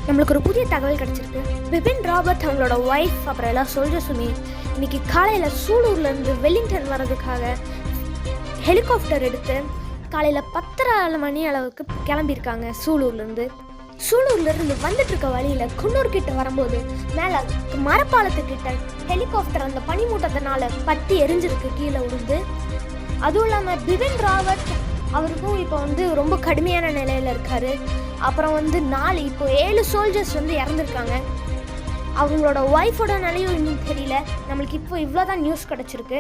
நம்மளுக்கு ஒரு புதிய தகவல் கிடச்சிருக்கு. பிபின் ராவத் அவங்களோட ஒய்ஃப் அப்புறம் எல்லா சோல்ஜர்ஸுமே இன்றைக்கி காலையில் சூலூர்லேருந்து வெல்லிங்டன் வர்றதுக்காக ஹெலிகாப்டர் எடுத்து காலையில் 10:30 மணி அளவுக்கு கிளம்பியிருக்காங்க. சூலூர்லேருந்து வந்துட்டுருக்க வழியில் குன்னூர் கிட்ட வரும்போது மேலே மரப்பாலத்துக்கிட்ட ஹெலிகாப்டர் அந்த பனிமூட்டத்தினால பற்றி எரிஞ்சிருக்கு, கீழே விழுந்து. அதுவும் இல்லாமல் பிபின் ராவத் அவருக்கும் இப்போ ரொம்ப கடுமையான நிலையில் இருக்கார். அப்புறம் இப்போ 7 சோல்ஜர்ஸ் இறந்துருக்காங்க. அவங்களோட ஒய்ஃபோட நிலையும் இன்னும் தெரியல. நம்மளுக்கு இப்போ இவ்வளோ தான் நியூஸ் கிடச்சிருக்கு.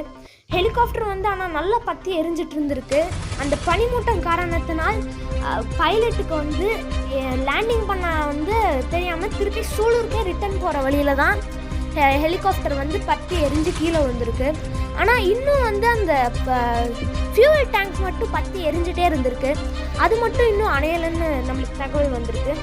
ஹெலிகாப்டர் ஆனால் நல்லா பற்றி எரிஞ்சிட்டு இருந்திருக்கு. அந்த பனிமூட்டம் காரணத்தினால் பைலட்டுக்கு லேண்டிங் பண்ண தெரியாமல் திருப்பி சூலூருக்கே ரிட்டர்ன் போகிற வழியில் தான் ஹெலிகாப்டர் பற்றி எரிஞ்சு கீழே விழுந்திருக்கு. ஆனால் இன்னும் அந்த ஃபியூவல் டேங்க் மட்டும் பற்றி எரிஞ்சிட்டே இருந்திருக்கு. அது மட்டும் இன்னும் அணையலைன்னு நம்மளுக்கு தகவல் வந்திருக்கு.